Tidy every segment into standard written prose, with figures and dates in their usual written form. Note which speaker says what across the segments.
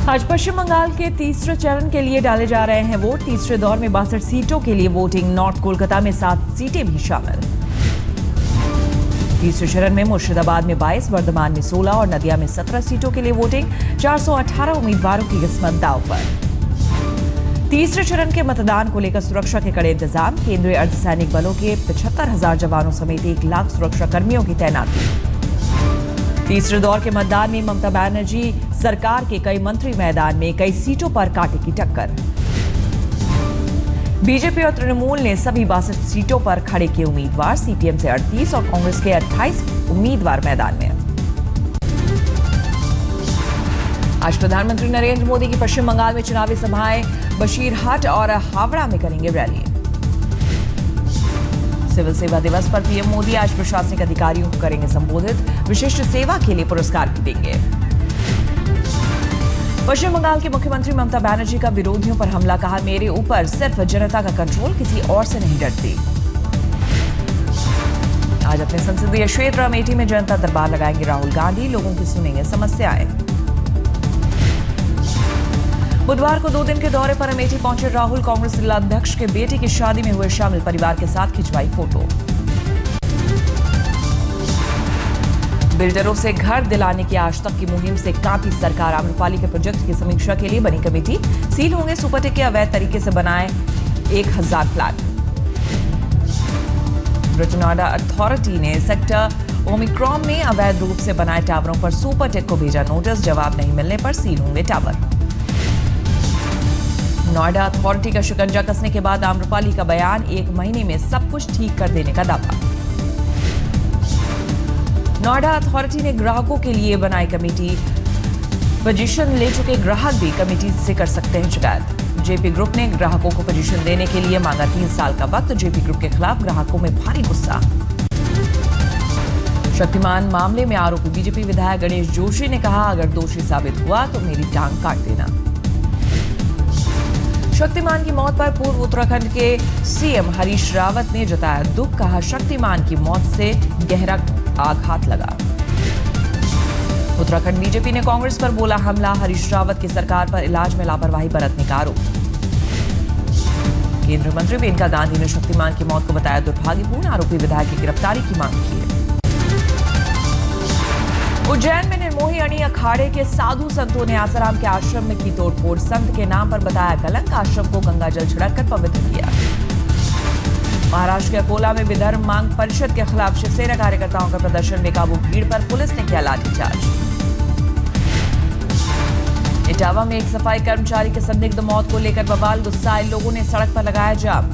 Speaker 1: आज पश्चिम बंगाल के तीसरे चरण के लिए डाले जा रहे हैं वोट। तीसरे दौर में 62 सीटों के लिए वोटिंग। नॉर्थ कोलकाता में 7 सीटें भी शामिल। तीसरे चरण में मुर्शिदाबाद में 22, वर्धमान में 16 और नदिया में 17 सीटों के लिए वोटिंग। 418 उम्मीदवारों की किस्मत दांव पर। तीसरे चरण के मतदान को लेकर सुरक्षा के कड़े इंतजाम। केंद्रीय अर्धसैनिक बलों के 75,000 जवानों समेत 1 लाख सुरक्षा कर्मियों की तैनाती। तीसरे दौर के मतदान में ममता बनर्जी सरकार के कई मंत्री मैदान में। कई सीटों पर कांटे की टक्कर। बीजेपी और तृणमूल ने सभी 62 सीटों पर खड़े किए उम्मीदवार। सीपीएम से 38 और कांग्रेस के 28 उम्मीदवार मैदान में। आज प्रधानमंत्री नरेंद्र मोदी की पश्चिम बंगाल में चुनावी सभाएं। बशीरहाट और हावड़ा में करेंगे रैली। सिविल सेवा दिवस पर पीएम मोदी आज प्रशासनिक अधिकारियों को करेंगे संबोधित। विशिष्ट सेवा के लिए पुरस्कार भी देंगे। पश्चिम बंगाल के मुख्यमंत्री ममता बनर्जी का विरोधियों पर हमला। कहा, मेरे ऊपर सिर्फ जनता का कंट्रोल, किसी और से नहीं डरती। आज अपने संसदीय क्षेत्र अमेठी में जनता दरबार लगाएंगे राहुल गांधी। लोगों की सुनेंगे समस्याएं। बुधवार को 2 दिन के दौरे पर अमेठी पहुंचे राहुल। कांग्रेस जिलाध्यक्ष के बेटे की शादी में हुए शामिल। परिवार के साथ खिंचवाई फोटो। बिल्डरों से घर दिलाने की आज तक की मुहिम से कांपी सरकार। आम्रपाली के प्रोजेक्ट की समीक्षा के लिए बनी कमेटी। सील होंगे सुपरटेक के अवैध तरीके से बनाए 1000 फ्लैट। ग्रेटर नोएडा अथॉरिटी ने सेक्टर ओमिक्रॉन में अवैध रूप से बनाए टावरों पर सुपरटेक को भेजा नोटिस। जवाब नहीं मिलने पर सील होंगे टावर। नोएडा अथॉरिटी का शिकंजा कसने के बाद आम्रपाली का बयान। 1 महीने में सब कुछ ठीक कर देने का दावा। नोएडा अथॉरिटी ने ग्राहकों के लिए बनाई कमेटी। पोजीशन ले चुके ग्राहक भी कमेटी से कर सकते हैं शिकायत। जेपी ग्रुप ने ग्राहकों को पोजीशन देने के लिए मांगा 3 साल का वक्त। जेपी ग्रुप के खिलाफ ग्राहकों में भारी गुस्सा। शक्तिमान मामले में आरोपी बीजेपी विधायक गणेश जोशी ने कहा, अगर दोषी साबित हुआ तो मेरी टांग काट देना। शक्तिमान की मौत पर पूर्व उत्तराखंड के सीएम हरीश रावत ने जताया दुख। कहा, शक्तिमान की मौत से गहरा आघात लगा। उत्तराखंड बीजेपी ने कांग्रेस पर बोला हमला। हरीश रावत की सरकार पर इलाज में लापरवाही बरतने का आरोप। केंद्रीय मंत्री मेनका गांधी ने शक्तिमान की मौत को बताया दुर्भाग्यपूर्ण। आरोपी विधायक की गिरफ्तारी की मांग की है। उज्जैन में निर्मोही अणी अखाड़े के साधु संतों ने आसाराम के आश्रम में की तोड़फोड़। संत के नाम पर बताया कलंक। आश्रम को गंगा जल छिड़ककर पवित्र किया। महाराष्ट्र के अकोला में विधर्म मांग परिषद के खिलाफ शिवसेना कार्यकर्ताओं का प्रदर्शन। बेकाबू भीड़ पर पुलिस ने किया लाठीचार्ज। इटावा में एक सफाई कर्मचारी के संदिग्ध मौत को लेकर बवाल। गुस्साए लोगों ने सड़क पर लगाया जाम।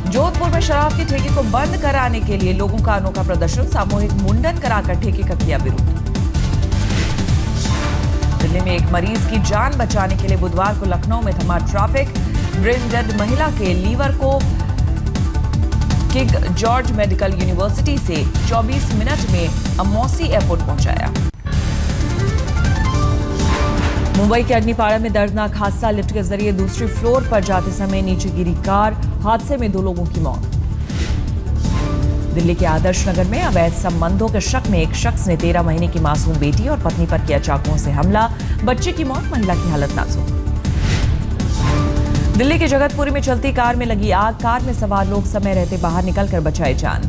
Speaker 1: जोधपुर में शराब के ठेके को बंद कराने के लिए लोगों का अनोखा प्रदर्शन। सामूहिक मुंडन कराकर ठेके का किया विरोध। दिल्ली में एक मरीज की जान बचाने के लिए बुधवार को लखनऊ में थमा ट्रैफिक। ब्रेन डेड महिला के लीवर को किंग जॉर्ज मेडिकल यूनिवर्सिटी से 24 मिनट में अमौसी एयरपोर्ट पहुंचाया। मुंबई के अग्निपाड़ा में दर्दनाक हादसा। लिफ्ट के जरिए दूसरे फ्लोर पर जाते समय नीचे गिरी कार। हादसे में 2 लोगों की मौत। दिल्ली के आदर्श नगर में अवैध संबंधों के शक में एक शख्स ने 13 महीने की मासूम बेटी और पत्नी पर किया चाकुओं से हमला। बच्चे की मौत, महिला की हालत नाजुक। दिल्ली के जगतपुरी में चलती कार में लगी आग। कार में सवार लोग समय रहते बाहर निकलकर बचाए जान।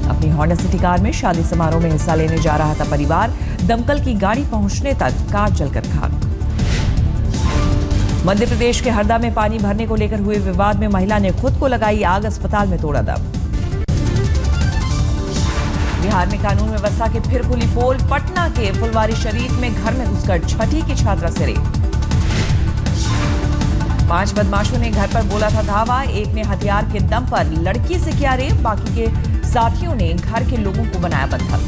Speaker 1: अपनी होंडा सिटी कार में शादी समारोह में हिस्सा लेने जा रहा था परिवार। दमकल की गाड़ी पहुंचने तक कार जलकर खाक। मध्य प्रदेश के हरदा में पानी भरने को लेकर हुए विवाद में महिला ने खुद को लगाई आग। अस्पताल में तोड़ा दम। बिहार में कानून व्यवस्था की फिर खुली पोल। पटना के फुलवारी शरीफ में घर में घुसकर 6ठी की छात्रा से रेप। 5 बदमाशों ने घर पर बोला था धावा। एक ने हथियार के दम पर लड़की से किया रेप। बाकी के साथियों ने घर के लोगों को बनाया बंधक।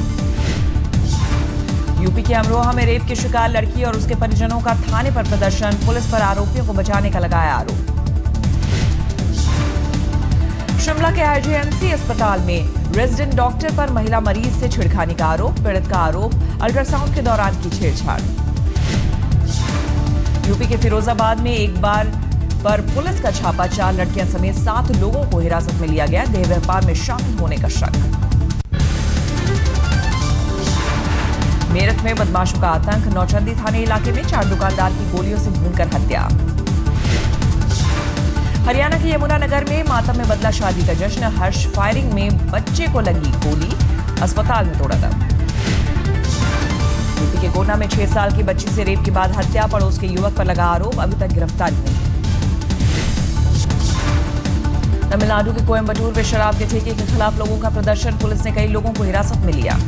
Speaker 1: यूपी के अमरोहा में रेप की शिकार लड़की और उसके परिजनों का थाने पर प्रदर्शन। पुलिस पर आरोपियों को बचाने का लगाया आरोप। शिमला के आईजीएमसी अस्पताल में रेजिडेंट डॉक्टर पर महिला मरीज से छेड़खानी का आरोप। पीड़ित का आरोप अल्ट्रासाउंड के दौरान की छेड़छाड़। यूपी के फिरोजाबाद में एक बार पर पुलिस का छापा। 4 लड़कियां समेत 7 लोगों को हिरासत में लिया गया। देह व्यापार में शामिल होने का शक। में बदमाशों का आतंक। नौचंदी थाने इलाके में 4 दुकानदार की गोलियों से भूनकर हत्या। हरियाणा के यमुनानगर में मातम में बदला शादी का जश्न। हर्ष फायरिंग में बच्चे को लगी गोली, अस्पताल में तोड़ा दम। यूपी के गोना में 6 साल की बच्ची से रेप के बाद हत्या। पड़ोस के युवक पर लगा आरोप, अभी तक गिरफ्तारी नहीं। तमिलनाडु के कोयम्बटूर में शराब के ठेके के खिलाफ लोगों का प्रदर्शन। पुलिस ने कई लोगों को हिरासत में लिया।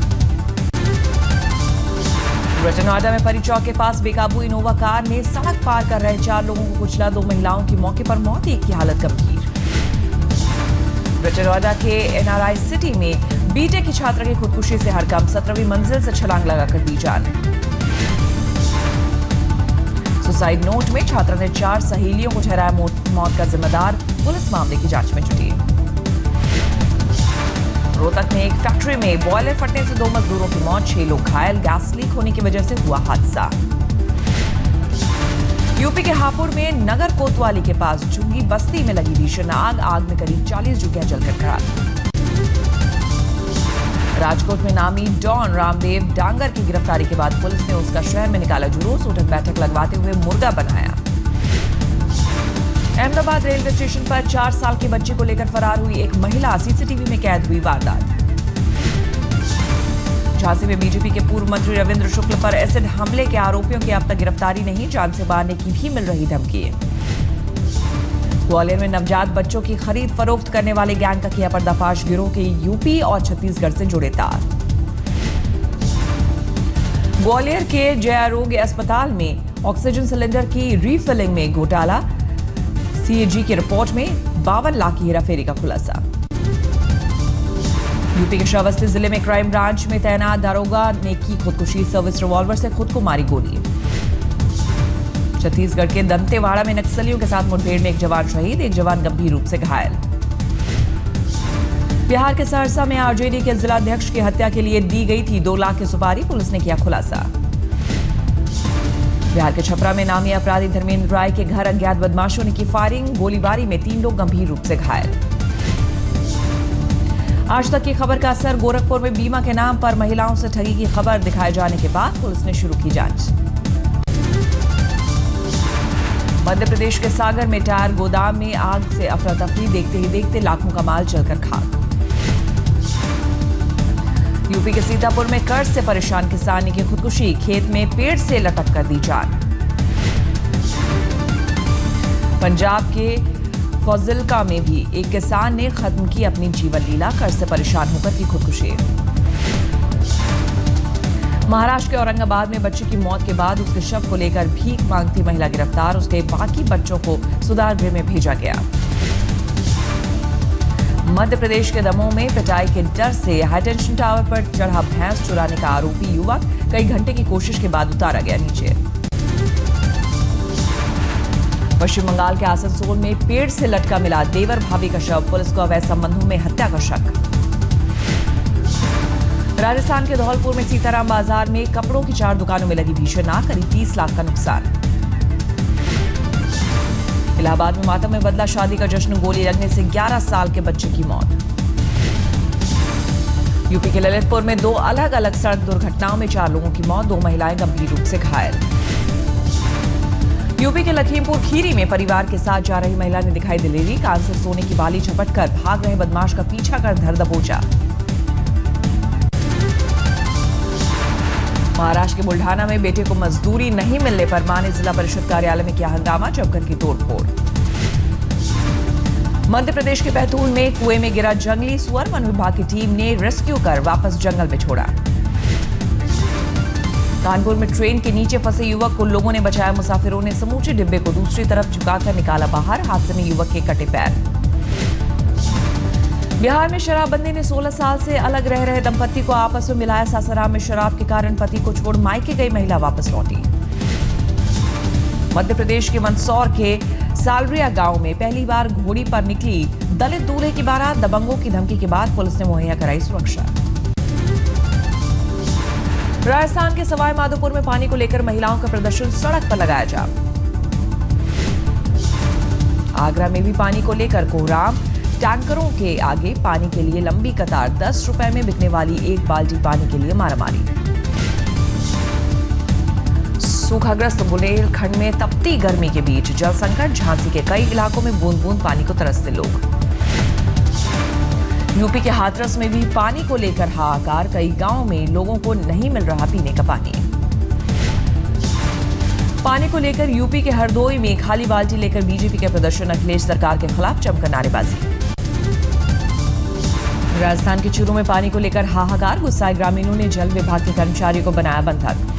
Speaker 1: ग्रेटर नोएडा में परी चौक के पास बेकाबू इनोवा कार ने सड़क पार कर रहे 4 लोगों को कुचला। 2 महिलाओं की मौके पर मौत, एक की हालत गंभीर। ग्रेटर नोएडा के एनआरआई सिटी में बीटेक की छात्रा की खुदकुशी से हड़कंप। 17वीं मंजिल से छलांग लगाकर दी जान। सुसाइड नोट में छात्रा ने 4 सहेलियों को ठहराया मौत का जिम्मेदार। पुलिस मामले की जांच में जुटी। रोहतक में एक फैक्ट्री में बॉयलर फटने से 2 मजदूरों की मौत, 6 लोग घायल। गैस लीक होने की वजह से हुआ हादसा। यूपी के हापुड़ में नगर कोतवाली के पास झुग्गी बस्ती में लगी भीषण आग। आग में करीब 40 झुग्गियां जलकर खराब। राजकोट में नामी डॉन रामदेव डांगर की गिरफ्तारी के बाद पुलिस ने उसका शहर में निकाला जुलूस। उठक बैठक लगवाते हुए मुर्गा बनाया। अहमदाबाद रेलवे स्टेशन पर 4 साल के बच्चे को लेकर फरार हुई एक महिला, सीसीटीवी में कैद हुई वारदात। झांसी में बीजेपी के पूर्व मंत्री रविंद्र शुक्ल पर एसिड हमले के आरोपियों की अब तक गिरफ्तारी नहीं, जान से मारने की भी मिल रही धमकी। ग्वालियर में नवजात बच्चों की खरीद फरोख्त करने वाले गैंग का किया पर्दाफाश। गिरोह के यूपी और छत्तीसगढ़ से जुड़े तार। ग्वालियर के जय आरोग्य अस्पताल में ऑक्सीजन सिलेंडर की रीफिलिंग में घोटाला। सीएजी की रिपोर्ट में 52 लाख की हेराफेरी का खुलासा। यूपी के श्रावस्ती जिले में क्राइम ब्रांच में तैनात दारोगा ने की खुदकुशी। सर्विस रिवॉल्वर से खुद को मारी गोली। छत्तीसगढ़ के दंतेवाड़ा में नक्सलियों के साथ मुठभेड़ में एक जवान शहीद, एक जवान गंभीर रूप से घायल। बिहार के सहरसा में आरजेडी के जिलाध्यक्ष की हत्या के लिए दी गई थी 2 लाख की सुपारी, पुलिस ने किया खुलासा। बिहार के छपरा में नामी अपराधी धर्मेंद्र राय के घर अज्ञात बदमाशों ने की फायरिंग। गोलीबारी में 3 लोग गंभीर रूप से घायल। आज तक की खबर का असर। गोरखपुर में बीमा के नाम पर महिलाओं से ठगी की खबर दिखाए जाने के बाद पुलिस ने शुरू की जांच। मध्य प्रदेश के सागर में टायर गोदाम में आग से अफरा तफरी, देखते ही देखते लाखों का माल जलकर खाक। यूपी के सीतापुर में कर्ज से परेशान किसान ने की खुदकुशी, खेत में पेड़ से लटक कर दी जान। पंजाब के फौजिलका में भी एक किसान ने खत्म की अपनी जीवन लीला, कर्ज से परेशान होकर की खुदकुशी। महाराष्ट्र के औरंगाबाद में बच्चे की मौत के बाद उसके शव को लेकर भीख मांगती महिला गिरफ्तार। उसके बाकी बच्चों को सुधार गृह में भेजा गया। मध्य प्रदेश के दमोह में पिटाई के डर से हाईटेंशन टावर पर चढ़ा भैंस चुराने का आरोपी युवक कई घंटे की कोशिश के बाद उतारा गया नीचे। पश्चिम बंगाल के आसनसोल में पेड़ से लटका मिला देवर भाभी का शव, पुलिस को अवैध संबंधों में हत्या का शक। राजस्थान के धौलपुर में सीताराम बाजार में कपड़ों की 4 दुकानों में लगी भीषण आग, करीब 30 लाख का नुकसान। इलाहाबाद में मातम में बदला शादी का जश्न, गोली लगने से 11 साल के बच्चे की मौत। यूपी के ललितपुर में 2 अलग अलग सड़क दुर्घटनाओं में 4 लोगों की मौत, 2 महिलाएं गंभीर रूप से घायल। यूपी के लखीमपुर खीरी में परिवार के साथ जा रही महिला ने दिखाई दिलेरी, कान से सोने की बाली झपटकर भाग रहे बदमाश का पीछा कर धर दबोचा। महाराष्ट्र के बुल्ढाना में बेटे को मजदूरी नहीं मिलने पर मां ने जिला परिषद कार्यालय में किया हंगामा, जमकर की तोड़फोड़। मध्य प्रदेश के बैतूल में कुएं में गिरा जंगली सुअर, वन विभाग की टीम ने रेस्क्यू कर वापस जंगल में छोड़ा। कानपुर में ट्रेन के नीचे फंसे युवक को लोगों ने बचाया, मुसाफिरों ने समूचे डिब्बे को दूसरी तरफ झुकाकर निकाला बाहर, हादसे में युवक के कटे पैर। बिहार में शराबबंदी ने 16 साल से अलग रह रहे दंपति को आपस में मिलाया, सासाराम में शराब के कारण पति को छोड़ मायके गई महिला वापस लौटी। मध्य प्रदेश के मंदसौर के सालरिया गांव में पहली बार घोड़ी पर निकली दलित दूल्हे की बारात, दबंगों की धमकी के बाद पुलिस ने मुहैया कराई सुरक्षा। राजस्थान के सवाई माधोपुर में पानी को लेकर महिलाओं का प्रदर्शन, सड़क पर लगाया जाम। आगरा में भी पानी को लेकर कोहराम, टैंकरों के आगे पानी के लिए लंबी कतार, 10 रुपए में बिकने वाली एक बाल्टी पानी के लिए मारामारी। सूखाग्रस्त बुंदेलखंड में तपती गर्मी के बीच जल संकट, झांसी के कई इलाकों में बूंद बूंद पानी को तरसते लोग। यूपी के हाथरस में भी पानी को लेकर हाहाकार, कई गांवों में लोगों को नहीं मिल रहा पीने का पानी। पानी को लेकर यूपी के हरदोई में खाली बाल्टी लेकर बीजेपी के प्रदर्शन, अखिलेश सरकार के खिलाफ जमकर नारेबाजी। राजस्थान के चूरू में पानी को लेकर हाहाकार, गुस्साए ग्रामीणों ने जल विभाग के कर्मचारियों को बनाया बंधक।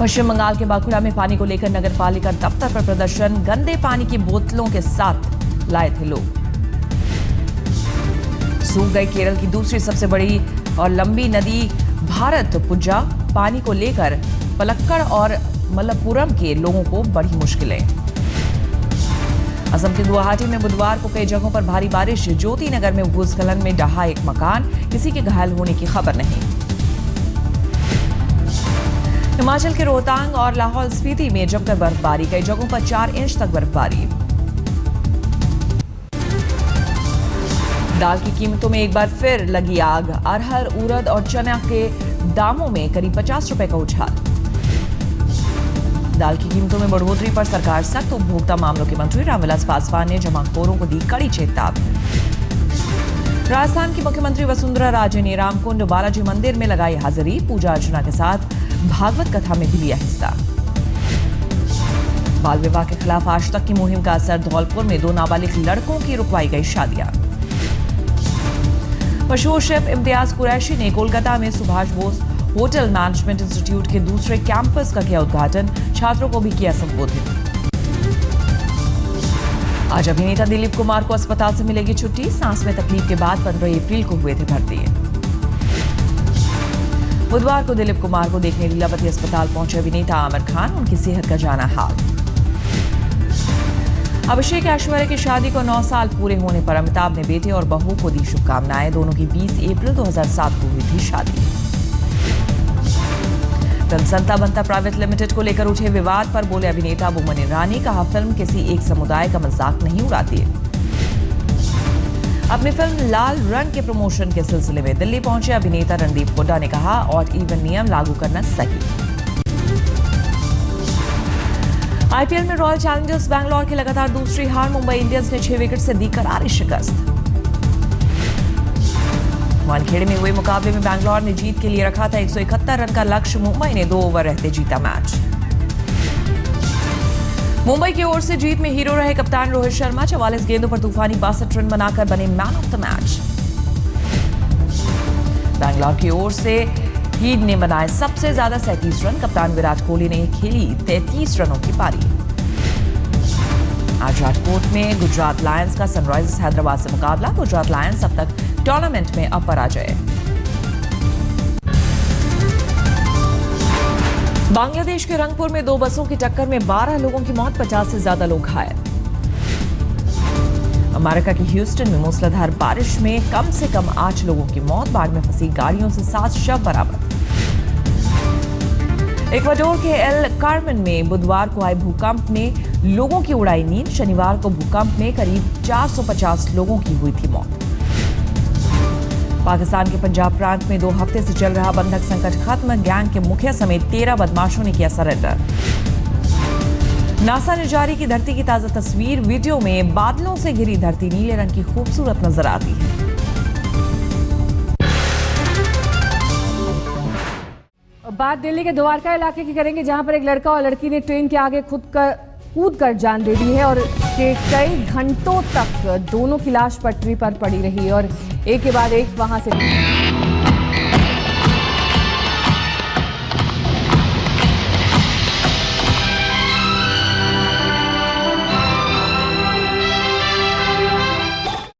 Speaker 1: पश्चिम बंगाल के बांकुड़ा में पानी को लेकर नगर पालिका दफ्तर पर प्रदर्शन, गंदे पानी की बोतलों के साथ लाए थे लोग। सूख गई केरल की दूसरी सबसे बड़ी और लंबी नदी भारतपुजा, पानी को लेकर पलक्कड़ और मलप्पुरम के लोगों को बड़ी मुश्किलें। असम के गुवाहाटी में बुधवार को कई जगहों पर भारी बारिश, ज्योति नगर में भूस्खलन में ढहा एक मकान, किसी के घायल होने की खबर नहीं। हिमाचल के रोहतांग और लाहौल स्पीति में जमकर बर्फबारी, कई जगहों पर 4 इंच तक बर्फबारी। दाल की कीमतों में एक बार फिर लगी आग, अरहर, उड़द और चना के दामों में करीब 50 रुपए का उछाल। दाल की कीमतों में बढ़ोतरी पर सरकार सख्त, उपभोक्ता मामलों के मंत्री रामविलास पासवान ने जमाखोरों को दी कड़ी चेतावनी। राजस्थान की मुख्यमंत्री वसुंधरा राजे ने रामकुंड बालाजी मंदिर में लगाई हाजिरी, पूजा अर्चना के साथ भागवत कथा में भी लिया हिस्सा। बाल विवाह के खिलाफ आज तक की मुहिम का असर, धौलपुर में 2 नाबालिग लड़कों की रुकवाई गई शादियां। मशहूर शेफ इम्तियाज कुरैशी ने कोलकाता में Subhash Bose hotel management institute के दूसरे कैंपस का किया उद्घाटन, छात्रों को भी किया संबोधित। आज अभिनेता दिलीप कुमार को अस्पताल से मिलेगी छुट्टी, सांस में तकलीफ के बाद 15 अप्रैल को हुए थे भर्ती। बुधवार को दिलीप कुमार को देखने लीलावती अस्पताल पहुंचे अभिनेता आमिर खान, उनकी सेहत का जाना हाल। अभिषेक ऐश्वर्या की शादी को 9 साल पूरे होने पर अमिताभ ने बेटे और बहू को दी शुभकामनाएं, दोनों की 20 अप्रैल 2007 को हुई थी शादी। फिल्म संता बंता प्राइवेट लिमिटेड को लेकर उठे विवाद पर बोले अभिनेता बोमन ईरानी, कहा फिल्म किसी एक समुदाय का मजाक नहीं उड़ाती है। अपनी फिल्म लाल रंग के प्रमोशन के सिलसिले में दिल्ली पहुंचे अभिनेता रणदीप हुड्डा ने कहा, ऑड इवन नियम लागू करना सही। आईपीएल में रॉयल चैलेंजर्स बैंगलोर की लगातार दूसरी हार, मुंबई इंडियंस ने 6 विकेट से दी करारी शिकस्त। वानखेड़े में हुए मुकाबले में बैंगलोर ने जीत के लिए रखा था 171 रन का लक्ष्य, मुंबई ने 2 ओवर रहते जीता मैच। मुंबई की ओर से जीत में हीरो रहे कप्तान रोहित शर्मा, 44 गेंदों पर तूफानी 62 रन बनाकर बने man of the match. Bangalore की ओर से हीड ने बनाए सबसे ज्यादा 37 रन, कप्तान विराट कोहली ने खेली 33 रनों की पारी। आज राजकोट में गुजरात लायंस का सनराइजर्स हैदराबाद से मुकाबला, गुजरात लायंस अब तक टूर्नामेंट में अपराजय। बांग्लादेश के रंगपुर में 2 बसों की टक्कर में 12 लोगों की मौत, 50 से ज्यादा लोग घायल। अमेरिका के ह्यूस्टन में मूसलाधार बारिश में कम से कम 8 लोगों की मौत, बाढ़ में फंसी गाड़ियों से 7 शव बरामद। इक्वाडोर के एल कार्मेन में बुधवार को आए भूकंप ने लोगों की उड़ाई नींद, शनिवार को भूकंप में करीब 450 लोगों की हुई थी मौत। पाकिस्तान के पंजाब प्रांत में 2 हफ्ते से चल रहा बंधक संकट खत्म, गैंग के मुखिया समेत 13 बदमाशों ने किया सरेंडर। नासा ने जारी की धरती की ताजा तस्वीर, वीडियो में बादलों से घिरी धरती नीले रंग की खूबसूरत नजर आती है।
Speaker 2: बात दिल्ली के द्वारका इलाके की करेंगे, जहां पर एक लड़का और लड़की ने ट्रेन के आगे कूद कर जान दे दी है और इसके कई घंटों तक दोनों की लाश पटरी पर पड़ी रही और एक के बाद एक वहां से